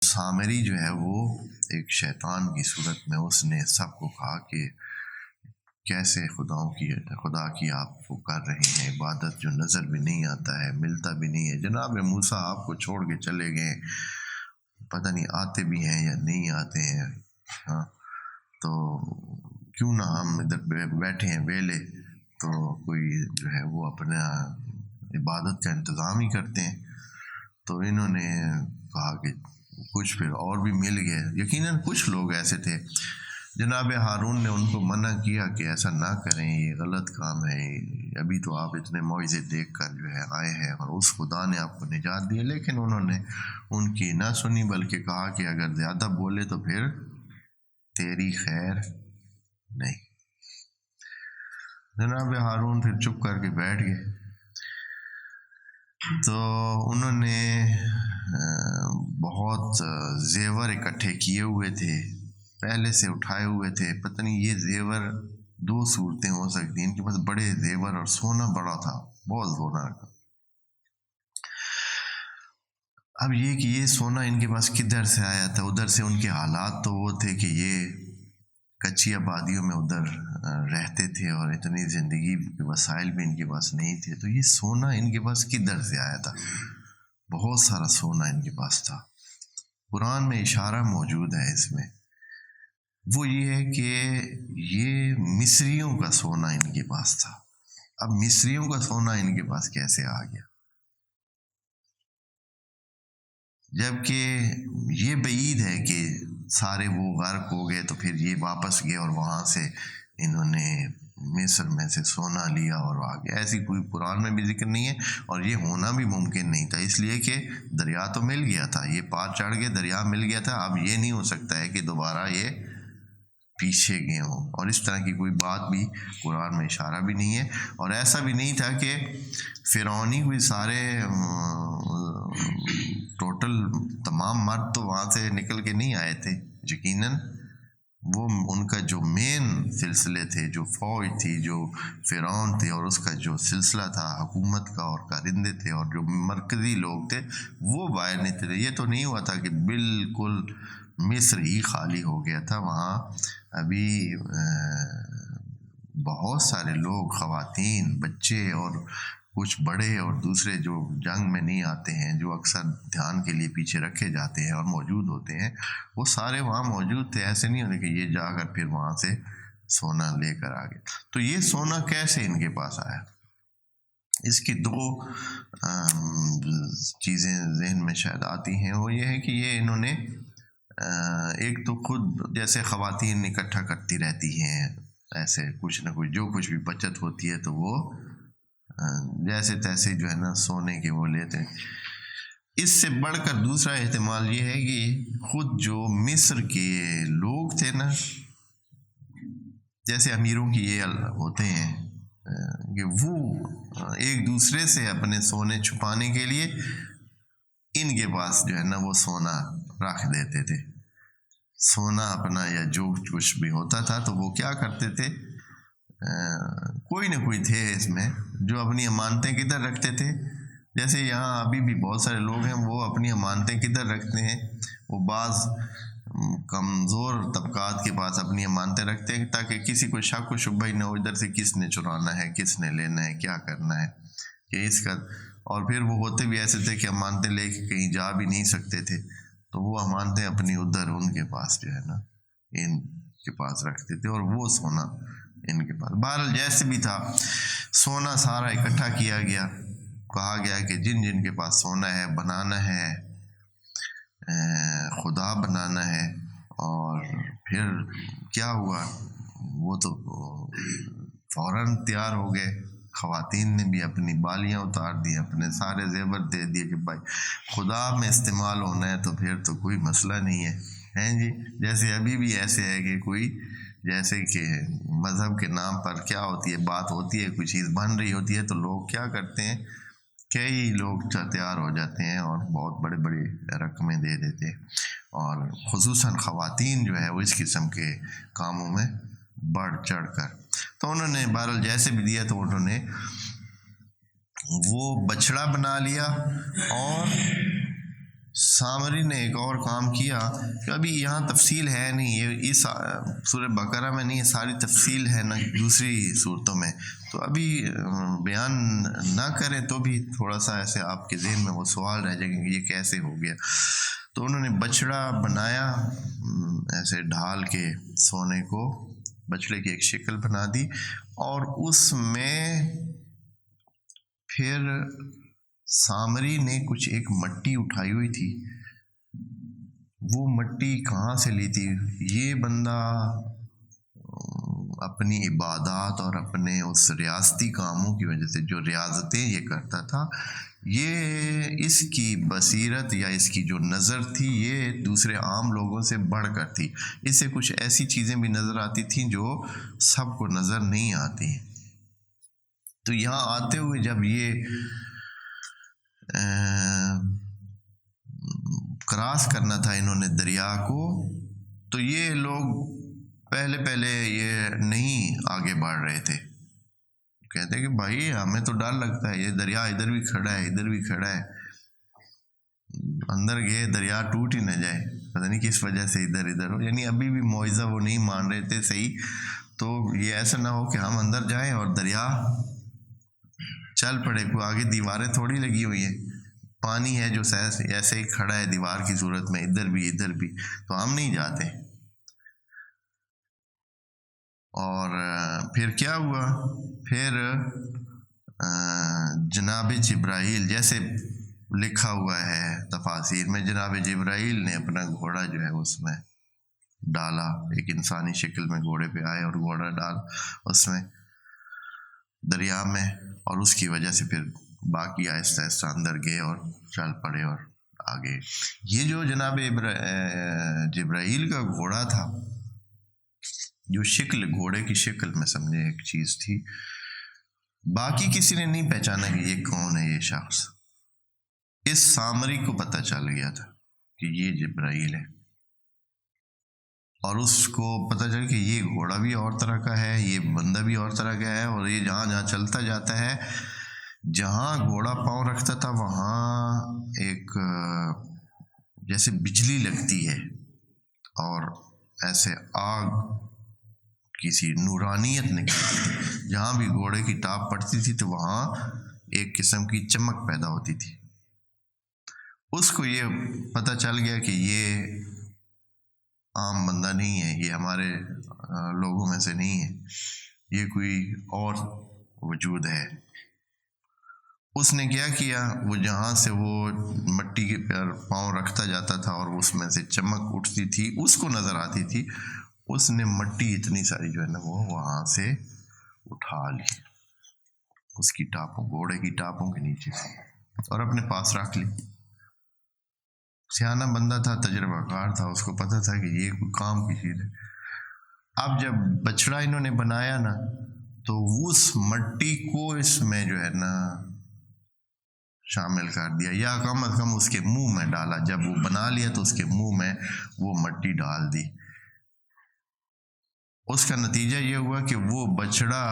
سامری جو ہے وہ ایک شیطان کی صورت میں اس نے سب کو کہا کہ کیسے خدا کی آپ وہ کر رہے ہیں عبادت، جو نظر بھی نہیں آتا ہے، ملتا بھی نہیں ہے۔ جناب موسیٰ آپ کو چھوڑ کے چلے گئے، پتہ نہیں آتے بھی ہیں یا نہیں آتے ہیں، ہاں تو کیوں نہ ہم ادھر بیٹھے ہیں ویلے، تو کوئی جو ہے وہ اپنا عبادت کا انتظام ہی کرتے ہیں۔ تو انہوں نے کہا کہ کچھ پھر اور بھی مل گئے۔ یقیناً کچھ لوگ ایسے تھے، جناب ہارون نے ان کو منع کیا کہ ایسا نہ کریں، یہ غلط کام ہے، ابھی تو آپ اتنے معجزے دیکھ کر جو ہے آئے ہیں اور اس خدا نے آپ کو نجات دی، لیکن انہوں نے ان کی نہ سنی، بلکہ کہا کہ اگر زیادہ بولے تو پھر تیری خیر نہیں۔ جناب ہارون پھر چپ کر کے بیٹھ گئے۔ تو انہوں نے بہت زیور اکٹھے کیے ہوئے تھے، پہلے سے اٹھائے ہوئے تھے۔ پتہ نہیں یہ زیور دو صورتیں ہو سکتی، ان کے پاس بڑے زیور اور سونا بڑا تھا، بہت سونا کا۔ اب یہ کہ یہ سونا ان کے پاس کدھر سے آیا تھا؟ ادھر سے ان کے حالات تو وہ تھے کہ یہ کچی آبادیوں میں ادھر رہتے تھے اور اتنی زندگی کے وسائل بھی ان کے پاس نہیں تھے، تو یہ سونا ان کے پاس کدھر سے آیا تھا؟ بہت سارا سونا ان کے پاس تھا۔ قرآن میں اشارہ موجود ہے اس میں، وہ یہ ہے کہ یہ مصریوں کا سونا ان کے پاس تھا۔ اب مصریوں کا سونا ان کے پاس کیسے آ گیا؟ جبکہ یہ بعید ہے کہ سارے وہ غرق ہو گئے تو پھر یہ واپس گئے اور وہاں سے انہوں نے مصر میں سے سونا لیا اور آ گیا، ایسی کوئی قرآن میں بھی ذکر نہیں ہے، اور یہ ہونا بھی ممکن نہیں تھا، اس لیے کہ دریا تو مل گیا تھا، یہ پار چڑھ گئے، دریا مل گیا تھا۔ اب یہ نہیں ہو سکتا ہے کہ دوبارہ یہ پیچھے گئے ہوں، اور اس طرح کی کوئی بات بھی قرآن میں اشارہ بھی نہیں ہے۔ اور ایسا بھی نہیں تھا کہ فرعونی کوئی سارے ٹوٹل تمام مرد تو وہاں سے نکل کے نہیں آئے تھے، یقیناً وہ ان کا جو مین سلسلے تھے، جو فوج تھی، جو فرعون تھے اور اس کا جو سلسلہ تھا حکومت کا، اور کارندے تھے اور جو مرکزی لوگ تھے وہ باہر نہیں تھے۔ یہ تو نہیں ہوا تھا کہ بالکل مصر ہی خالی ہو گیا تھا، وہاں ابھی بہت سارے لوگ، خواتین، بچے اور کچھ بڑے اور دوسرے جو جنگ میں نہیں آتے ہیں، جو اکثر دھیان کے لیے پیچھے رکھے جاتے ہیں اور موجود ہوتے ہیں، وہ سارے وہاں موجود تھے۔ ایسے نہیں ہونے کہ یہ جا کر پھر وہاں سے سونا لے کر آ گئے۔ تو یہ سونا کیسے ان کے پاس آیا؟ اس کی دو چیزیں ذہن میں شاید آتی ہیں، وہ یہ ہے کہ یہ انہوں نے ایک تو خود جیسے خواتین اکٹھا کرتی رہتی ہیں، ایسے کچھ نہ کچھ جو کچھ بھی بچت ہوتی ہے تو وہ جیسے تیسے جو ہے نا سونے کے وہ لیتے ہیں۔ اس سے بڑھ کر دوسرا احتمال یہ ہے کہ خود جو مصر کے لوگ تھے نا، جیسے امیروں کی یہ ہوتے ہیں کہ وہ ایک دوسرے سے اپنے سونے چھپانے کے لیے ان کے پاس جو ہے نا وہ سونا رکھ دیتے تھے، سونا اپنا یا جو کچھ بھی ہوتا تھا تو وہ کیا کرتے تھے، کوئی نہ کوئی تھے اس میں جو اپنی امانتیں کدھر رکھتے تھے۔ جیسے یہاں ابھی بھی بہت سارے لوگ ہیں، وہ اپنی امانتیں کدھر رکھتے ہیں، وہ بعض کمزور طبقات کے پاس اپنی امانتیں رکھتے ہیں تاکہ کسی کو شک و شبہ ہی نہ ہو ادھر سے کس نے چرانا ہے، کس نے لینا ہے، کیا کرنا ہے، کہ اس کا۔ اور پھر وہ ہوتے بھی ایسے تھے کہ امانتیں لے کے کہیں جا بھی نہیں سکتے تھے، تو وہ امانتیں اپنی ادھر ان کے پاس جو ہے نا ان کے پاس رکھتے تھے، اور وہ سونا ان کے پاس۔ بہرحال جیسے بھی تھا، سونا سارا اکٹھا کیا گیا، کہا گیا کہ جن جن کے پاس سونا ہے بنانا ہے، خدا بنانا ہے۔ اور پھر کیا ہوا، وہ تو فوراً تیار ہو گئے، خواتین نے بھی اپنی بالیاں اتار دی، اپنے سارے زیور دے دیے کہ بھائی خدا میں استعمال ہونا ہے تو پھر تو کوئی مسئلہ نہیں ہے جی۔ جیسے ابھی بھی ایسے ہے کہ کوئی جیسے کہ مذہب کے نام پر کیا ہوتی ہے، بات ہوتی ہے، کوئی چیز بن رہی ہوتی ہے تو لوگ کیا کرتے ہیں، کئی لوگ تیار ہو جاتے ہیں اور بہت بڑے بڑے رقمیں دے دیتے ہیں، اور خصوصاً خواتین جو ہے وہ اس قسم کے کاموں میں بڑھ چڑھ کر۔ تو انہوں نے بہرحال جیسے بھی دیا تو انہوں نے وہ بچڑا بنا لیا اور سامری نے ایک اور کام کیا کہ ابھی یہاں تفصیل ہے نہیں، یہ اس سورہ بقرہ میں نہیں ہے، ساری تفصیل ہے نہ دوسری صورتوں میں، تو ابھی بیان نہ کریں تو بھی تھوڑا سا ایسے آپ کے ذہن میں وہ سوال رہ جائے کہ یہ کیسے ہو گیا۔ تو انہوں نے بچڑا بنایا، ایسے ڈھال کے سونے کو، بچڑے کی ایک شکل بنا دی، اور اس میں پھر سامری نے کچھ ایک مٹی اٹھائی ہوئی تھی۔ وہ مٹی کہاں سے لی تھی؟ یہ بندہ اپنی عبادات اور اپنے اس ریاضتی کاموں کی وجہ سے، جو ریاضتیں یہ کرتا تھا، یہ اس کی بصیرت یا اس کی جو نظر تھی یہ دوسرے عام لوگوں سے بڑھ کر تھی۔ اس سے کچھ ایسی چیزیں بھی نظر آتی تھیں جو سب کو نظر نہیں آتی۔ تو یہاں آتے ہوئے جب یہ کراس کرنا تھا انہوں نے دریا کو، تو یہ لوگ پہلے یہ نہیں آگے بڑھ رہے تھے، کہتے کہ بھائی ہمیں تو ڈر لگتا ہے، یہ دریا ادھر بھی کھڑا ہے ادھر بھی کھڑا ہے، اندر گئے دریا ٹوٹ ہی نہ جائے، پتہ نہیں کس وجہ سے ادھر ہو، یعنی ابھی بھی معجزہ وہ نہیں مان رہے تھے صحیح، تو یہ ایسا نہ ہو کہ ہم اندر جائیں اور دریا چل پڑے، کوئی آگے دیواریں تھوڑی لگی ہوئی ہیں، پانی ہے جو ایسے ہی کھڑا ہے دیوار کی صورت میں، ادھر بھی، تو ہم نہیں جاتے۔ اور پھر کیا ہوا؟ پھر جناب جبرائیل، جیسے لکھا ہوا ہے تفاسیر میں، جناب جبرائیل نے اپنا گھوڑا جو ہے اس میں ڈالا، ایک انسانی شکل میں گھوڑے پہ آئے اور گھوڑا ڈال اس میں دریا میں، اور اس کی وجہ سے پھر باقی آہستہ آہستہ اندر گئے اور چل پڑے اور آگے۔ یہ جو جناب جبرائیل کا گھوڑا تھا، جو شکل گھوڑے کی شکل میں سمجھے ایک چیز تھی، باقی کسی نے نہیں پہچانا کہ یہ کون ہے یہ شخص۔ اس سامری کو پتہ چل گیا تھا کہ یہ جبرائیل ہے، اور اس کو پتہ چل کہ یہ گھوڑا بھی اور طرح کا ہے، یہ بندہ بھی اور طرح کا ہے، اور یہ جہاں چلتا جاتا ہے، جہاں گھوڑا پاؤں رکھتا تھا وہاں ایک جیسے بجلی لگتی ہے، اور ایسے آگ کسی نورانیت نکلتی، جہاں بھی گھوڑے کی ٹاپ پڑتی تھی تو وہاں ایک قسم کی چمک پیدا ہوتی تھی۔ اس کو یہ پتہ چل گیا کہ یہ عام بندہ نہیں ہے، یہ ہمارے لوگوں میں سے نہیں ہے، یہ کوئی اور وجود ہے۔ اس نے کیا کیا؟ وہ جہاں سے وہ مٹی کے پر پاؤں رکھتا جاتا تھا اور اس میں سے چمک اٹھتی تھی، اس کو نظر آتی تھی، اس نے مٹی اتنی ساری جو ہے نا وہ وہاں سے اٹھا لی، اس کی ٹاپوں، گھوڑے کی ٹاپوں کے نیچے سے، اور اپنے پاس رکھ لی۔ سیانہ بندہ تھا، تجربہ کار تھا، اس کو پتہ تھا کہ یہ کوئی کام کی چیز ہے۔ اب جب بچڑا انہوں نے بنایا نا، تو اس مٹی کو اس میں جو ہے نا شامل کر دیا، یا کم از کم اس کے منہ میں ڈالا۔ جب وہ بنا لیا تو اس کے منہ میں وہ مٹی ڈال دی۔ اس کا نتیجہ یہ ہوا کہ وہ بچڑا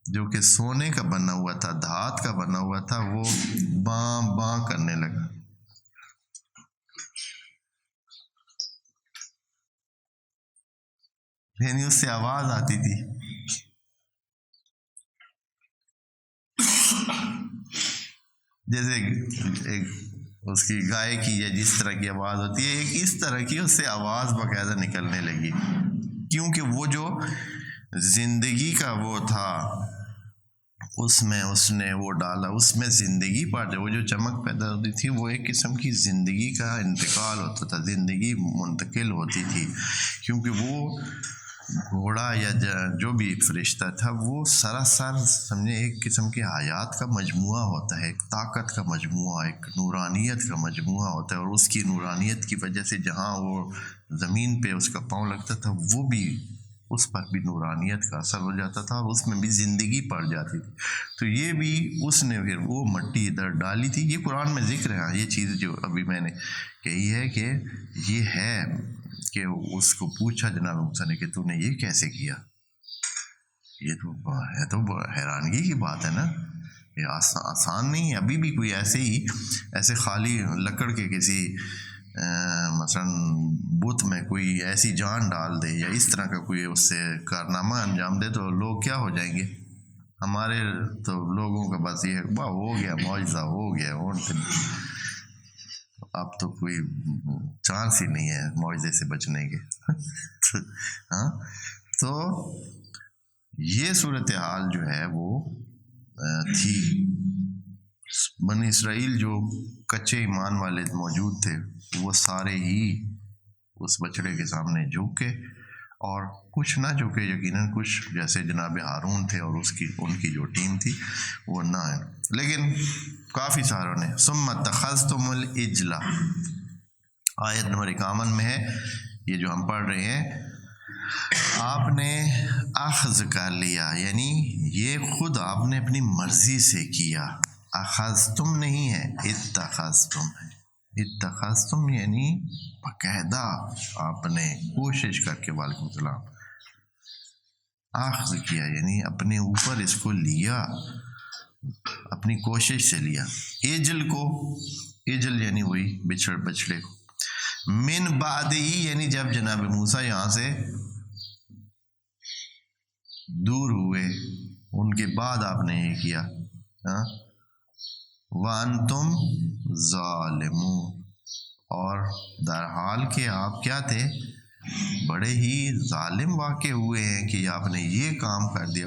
جو کہ سونے کا بنا ہوا تھا، دھات کا بنا ہوا تھا، وہ باں باں کرنے لگا۔ یعنی اس سے آواز آتی تھی، جیسے ایک اس کی گائے کی یا جس طرح کی آواز ہوتی ہے، ایک اس طرح کی اس سے آواز باقاعدہ نکلنے لگی، کیونکہ وہ جو زندگی کا وہ تھا، اس میں اس نے وہ ڈالا، اس میں زندگی پا جائے، وہ جو چمک پیدا ہوتی تھی وہ ایک قسم کی زندگی کا انتقال ہوتا تھا، زندگی منتقل ہوتی تھی، کیونکہ وہ گھوڑا یا جو بھی فرشتہ تھا وہ سراسر سمجھے ایک قسم کے حیات کا مجموعہ ہوتا ہے، ایک طاقت کا مجموعہ، ایک نورانیت کا مجموعہ ہوتا ہے، اور اس کی نورانیت کی وجہ سے جہاں وہ زمین پہ اس کا پاؤں لگتا تھا وہ بھی اس پر بھی نورانیت کا اثر ہو جاتا تھا، اور اس میں بھی زندگی پڑ جاتی تھی۔ تو یہ بھی اس نے پھر وہ مٹی ادھر ڈالی تھی۔ یہ قرآن میں ذکر ہے، یہ چیز جو ابھی میں نے کہی ہے کہ یہ ہے کہ اس کو پوچھا جناب موسیٰ نے کہ تو نے یہ کیسے کیا؟ یہ تو حیرانگی کی بات ہے نا یہ آسان نہیں ہے. ابھی بھی کوئی ایسے خالی لکڑ کے کسی مثلاً بت میں کوئی ایسی جان ڈال دے یا اس طرح کا کوئی اس سے کارنامہ انجام دے تو لوگ کیا ہو جائیں گے. ہمارے تو لوگوں کا بس یہ ہے واہ ہو گیا معجزہ ہو گیا، اب تو کوئی چانس ہی نہیں ہے معجزے سے بچنے کے. ہاں، تو یہ صورتحال جو ہے وہ تھی. بنی اسرائیل جو کچے ایمان والے موجود تھے وہ سارے ہی اس بچڑے کے سامنے جھک کے، اور کچھ نہ جھکے یقیناً، کچھ جیسے جناب ہارون تھے اور ان کی جو ٹیم تھی وہ نہ ہے، لیکن کافی ساروں نے. ثم اتخذتم العجل، آیت نمبر 51 میں ہے یہ جو ہم پڑھ رہے ہیں. آپ نے اخذ کر لیا، یعنی یہ خود آپ نے اپنی مرضی سے کیا. اخذتم نہیں ہے، اتخذتم ہے. اتخذتم یعنی باقاعدہ آپ نے کوشش کر کے، وعلیکم السلام، اخذ کیا یعنی اپنے اوپر اس کو لیا، اپنی کوشش سے لیا. ایجل یعنی وہی بچڑے کو. من بعد ہی یعنی جب جناب موسیٰ یہاں سے دور ہوئے، ان کے بعد آپ نے یہ کیا. وَأَنْتُمْ ظَالِمُونَ، اور در حال کہ آپ کیا تھے، بڑے ہی ظالم واقع ہوئے ہیں کہ آپ نے یہ کام کر دیا.